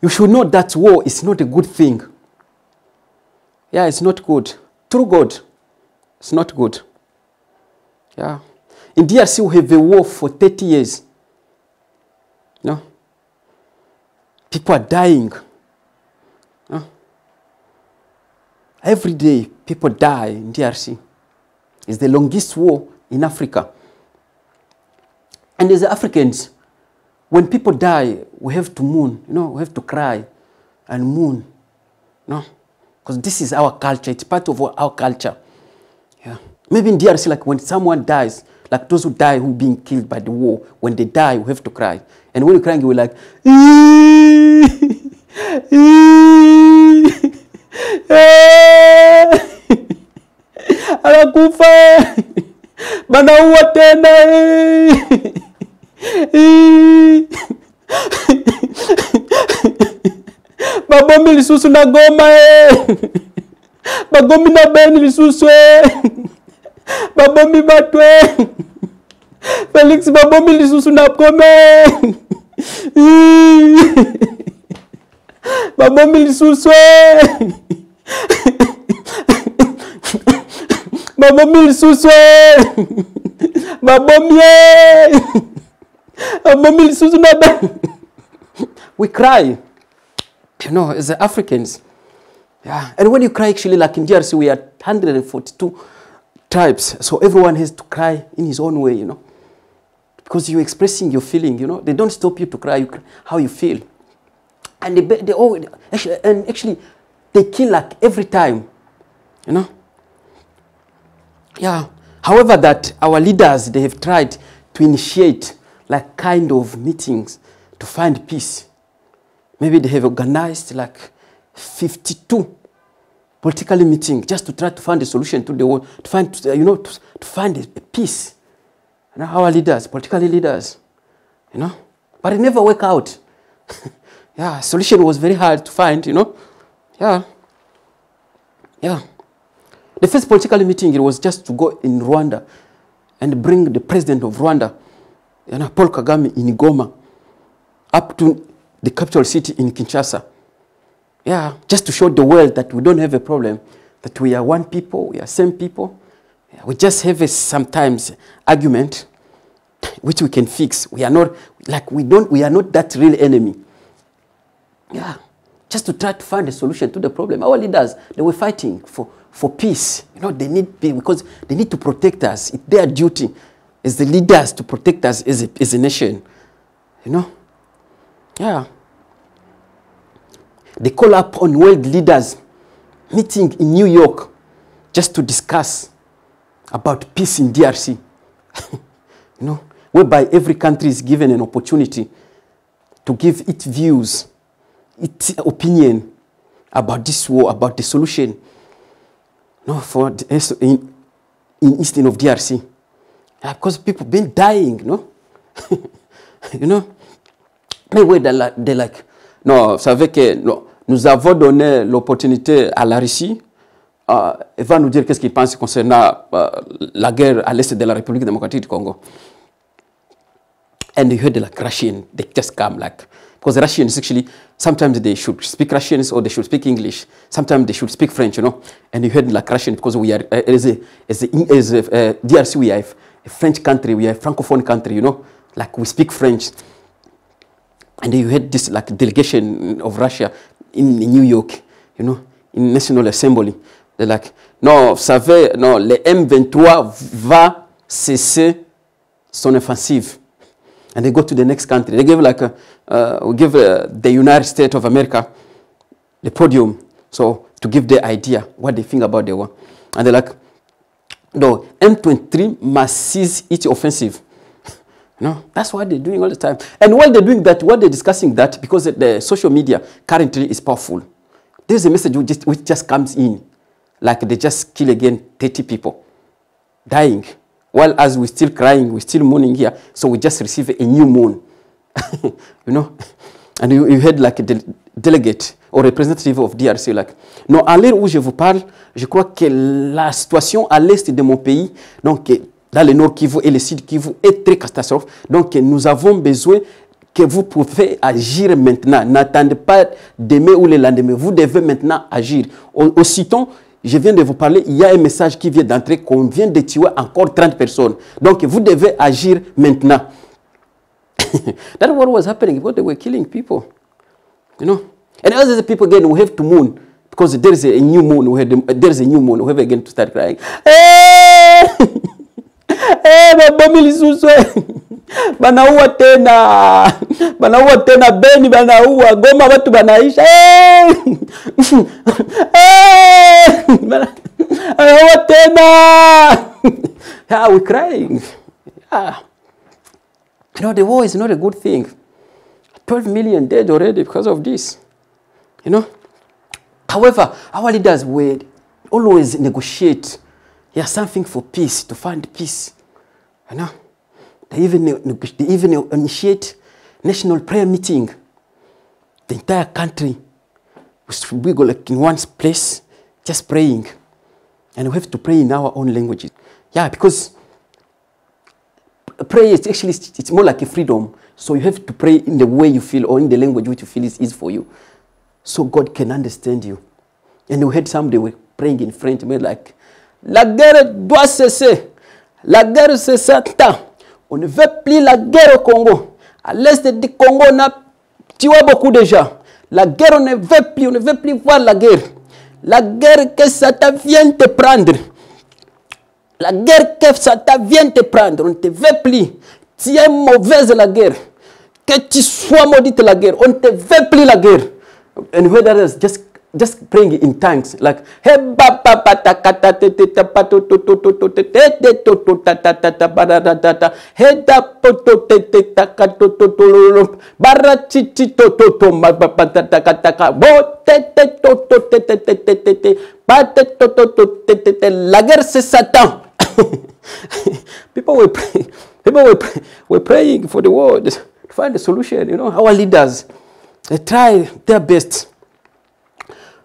You should know that war is not a good thing. Yeah, it's not good. Through God, it's not good. Yeah. In DRC, we have a war for 30 years. No? People are dying. No? Every day, people die in DRC. It's the longest war in Africa. And as Africans, when people die, we have to mourn. You know, we have to cry and mourn. No? Because this is our culture. It's part of our culture. Yeah. Maybe in DRC, like when someone dies, like those who die, who being killed by the war, when they die, we have to cry. And when you're crying, you're like, anakufa, banaua tena. Babomi lisusu na Goma. Bagomi na Beni lisusu. Babomi batwe. Felix babomi lisusu na Goma. Babomi lisusu. Babomi lisusu. Babomi. Babomi lisusu na Beni. We cry. You know, as Africans. Yeah. And when you cry, actually, like in DRC, we are 142 tribes. So everyone has to cry in his own way, you know. Because you're expressing your feeling, you know. They don't stop you to cry, how you feel. And they all, actually, they kill like every time, you know. Yeah. However, that our leaders, they have tried to initiate like kind of meetings to find peace. Maybe they have organized like 52 political meetings just to try to find a solution to the war, to find, to find a peace. You know, our leaders, political leaders, you know, but it never worked out. Yeah, solution was very hard to find, you know. Yeah. Yeah. The first political meeting, it was just to go in Rwanda and bring the president of Rwanda, you know, Paul Kagame in Goma, up to the capital city in Kinshasa. Yeah, just to show the world that we don't have a problem, that we are one people, we are same people. Yeah, we just have a sometimes argument which we can fix. We are not like we are not that real enemy. Yeah, just to try to find a solution to the problem. Our leaders, they were fighting for peace. You know, they need peace because they need to protect us. It's their duty as the leaders to protect us as a nation. You know. Yeah. They call up on world leaders meeting in New York just to discuss about peace in DRC. You know, whereby every country is given an opportunity to give its views, its opinion about this war, about the solution. You know, for in eastern of DRC. Yeah, because people been dying, you know. You know. Mais oui, they're like, non, vous savez que non, nous avons donné l'opportunité à la Russie. Elle va nous dire qu'est-ce qu'il pense concernant la guerre à l'est de la République démocratique du Congo. And you heard like Russian, they just come like, because the Russians actually, sometimes they should speak Russians or they should speak English. Sometimes they should speak French, you know. And you heard like Russian because we are, as a DRC, we are a French country, we are a Francophone country, you know. Like we speak French. And you had this like delegation of Russia in New York, you know, in National Assembly. They're like, non, vous savez, non, le M23 va cesser son offensive. And they go to the next country. They give like, we give the United States of America the podium, so to give their idea what they think about the war. And they're like, no, M23 must cease its offensive. No, that's what they're doing all the time. And while they're doing that, while they're discussing that, because the social media currently is powerful, there's a message which just comes in. Like they just kill again 30 people dying. While as we're still crying, we're still mourning here, so we just receive a new moon. You know? And you had like a delegate or representative of DRC, like, non, à l'heure où je vous parle, je crois que la situation à l'est de mon pays, donc, dans le nord Kivu et le sud Kivu est très catastrophique. Donc, nous avons besoin que vous pouvez agir maintenant. N'attendez pas demain ou le lendemain. Vous devez maintenant agir. Aussitôt, je viens de vous parler, il y a un message qui vient d'entrer qu'on vient de tuer encore 30 personnes. Donc, vous devez agir maintenant. That's what was happening because they were killing people. You know? And as the people again, we have to mourn because there is a new moon. There's a new moon. We have again to start crying. Hey! Hey, mabomi lisusu. Banaua tena. Banaua tena Beni banaua. Goma watu banaisha. Hey! Hey! Banaua tena. Yeah, we're crying. Yeah. You know, the war is not a good thing. 12 million dead already because of this. You know? However, our leaders will always negotiate. Yeah, something for peace, to find peace. You know? They even initiate national prayer meeting. The entire country we go like in one place, just praying. And we have to pray in our own languages. Yeah, because prayer is actually, it's more like a freedom. So you have to pray in the way you feel or in the language which you feel is easy for you. So God can understand you. And we heard somebody were praying in French, like, la guerre doit cesser. La guerre cessa tant. On ne veut plus la guerre au Congo. À l'est du Congo, on a tué beaucoup de gens. La guerre, on ne veut plus voir la guerre. La guerre que Satan vient te prendre. La guerre que Satan vient te prendre. On ne te veut plus. Tu es mauvaise la guerre. Que tu sois maudite la guerre. On ne te veut plus la guerre. And whether it's just praying in tongues, like hey baba patakata teta pato to hey da poto teta kato to barachichi to mabapataka bo tete to pate to la guerre c'est Satan. People were praying for the world to find a solution. You know, our leaders, they try their best.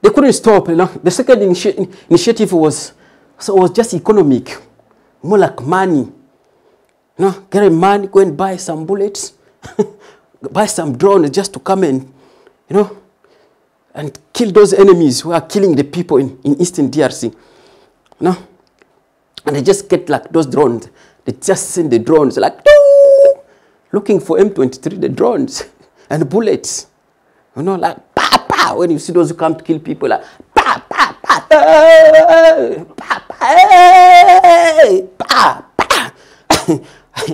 They couldn't stop. You know? The second initiative was just economic, more like money. You know, get money, go and buy some bullets, buy some drones just to come and, you know, and kill those enemies who are killing the people in Eastern DRC. You know, and they just get like those drones. They just send the drones like looking for M23, the drones and bullets. You know, like when you see those who come to kill people, like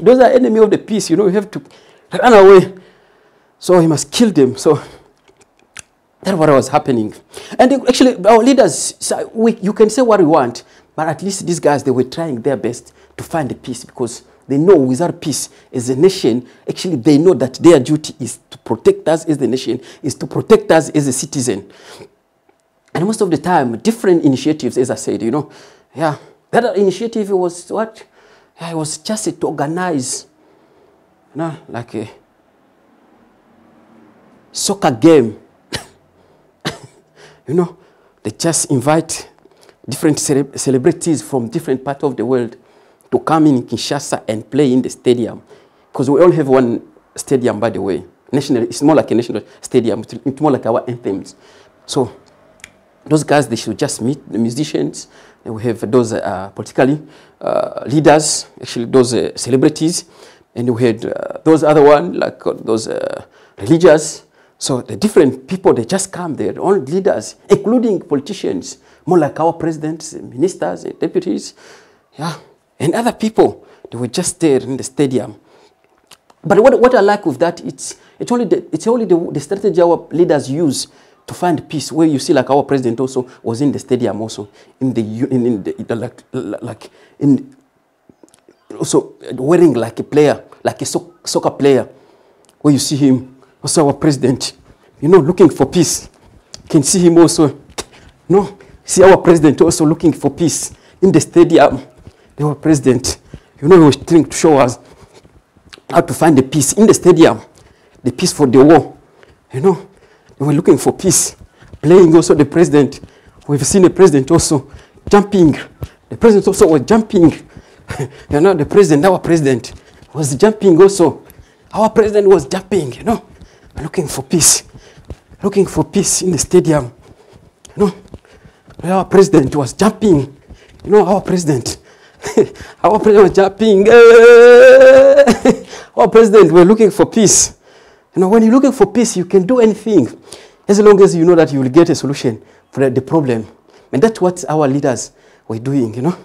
those are enemy of the peace. You know, you have to run away. So he must kill them. So that's what was happening. And actually, our leaders, you can say what you want, but at least these guys, they were trying their best to find the peace because they know without peace as a nation, actually they know that their duty is to protect us as the nation, is to protect us as a citizen. And most of the time, different initiatives, as I said, you know, yeah, that initiative was what? Yeah, it was just to organize, you know, like a soccer game. You know, they just invite different celebrities from different parts of the world to come in Kinshasa and play in the stadium. Because we all have one stadium, by the way. National, it's more like a national stadium. It's more like our anthems. So those guys, they should just meet the musicians. And we have those politically leaders, actually those celebrities. And we had those other ones, like those religious. So the different people, they just come there, all leaders, including politicians, more like our presidents, ministers, and deputies. Yeah. And other people, they were just there in the stadium. But what I like with that, it's only the strategy our leaders use to find peace. Where you see, like our president also was in the stadium, also also wearing like a player, like a soccer player. Where you see him, also our president, you know, looking for peace. You can see him also, no, see our president also looking for peace in the stadium. Our president, you know, he was trying to show us how to find the peace in the stadium, the peace for the war. You know, we were looking for peace, playing also the president. We've seen the president also jumping. The president also was jumping. You know, the president, our president, was jumping also. Our president was jumping, you know, looking for peace in the stadium. You know, our president was jumping. You know, our president was jumping. Our president were looking for peace. You know, when you're looking for peace, you can do anything, as long as you know that you will get a solution for the problem. And that's what our leaders were doing, you know.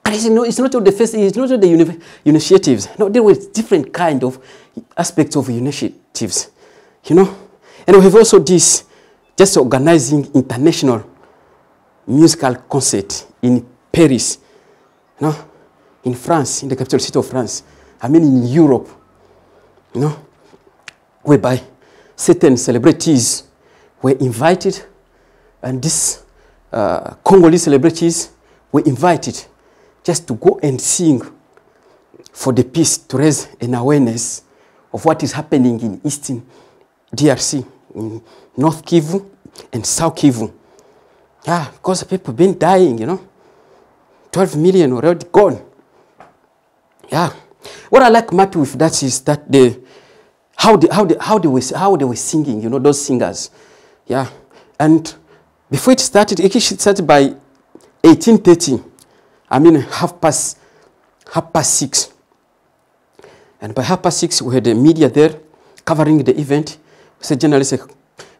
And it's not the first, it's not the initiatives. No, there were different kind of aspects of initiatives, you know. And we have also this, just organizing international musical concert in Paris, you know, in France, in the capital city of France. I mean, in Europe, you know, whereby certain celebrities were invited, and these Congolese celebrities were invited just to go and sing for the peace, to raise an awareness of what is happening in Eastern DRC, in North Kivu and South Kivu. Yeah, because people have been dying, you know. 12 million already gone. Yeah. What I like much with that is that how they were singing, you know, those singers. Yeah. And before it started by 18:30. I mean, half past 6. And by 6:30, we had the media there covering the event. The journalists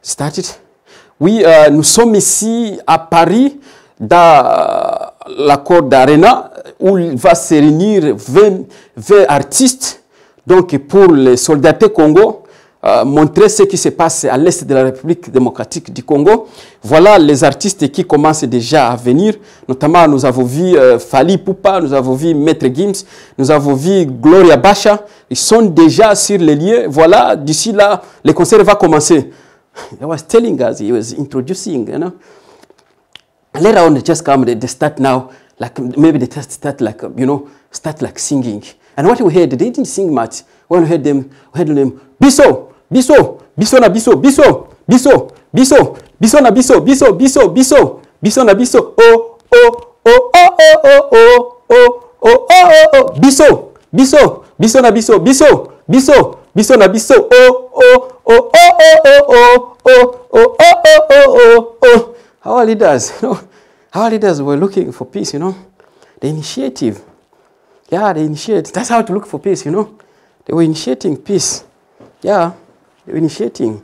started. Nous sommes ici à Paris, dans la cour d'Arena, où il va se réunir 20 artistes. Donc, pour les soldats Congo, montrer ce qui se passe à l'est de la République démocratique du Congo. Voilà les artistes qui commencent déjà à venir. Notamment, nous avons vu Fally Ipupa, nous avons vu Maître Gims, nous avons vu Gloria Bacha. Ils sont déjà sur les lieux. Voilà, d'ici là, le concert va commencer. He was telling us, he was introducing, you know. Later on, they just come, they start now, like maybe they just start like, you know, start like singing. And what we heard, they didn't sing much. When we heard them, Biso, Biso, Biso na Biso, Biso, Biso, Biso, Biso na Biso, Biso, Biso, Biso, Biso na Biso, oh, oh, oh, oh, oh, oh, oh, oh, oh, oh, oh, Biso, Biso, Biso na Biso, Biso, Biso, Biso na Biso, oh, oh, oh, oh, oh, oh, oh, oh, oh, oh, oh, oh. Our leaders, you know, our leaders were looking for peace, you know. The initiative. Yeah, they initiate. That's how to look for peace, you know. They were initiating peace. Yeah, they were initiating.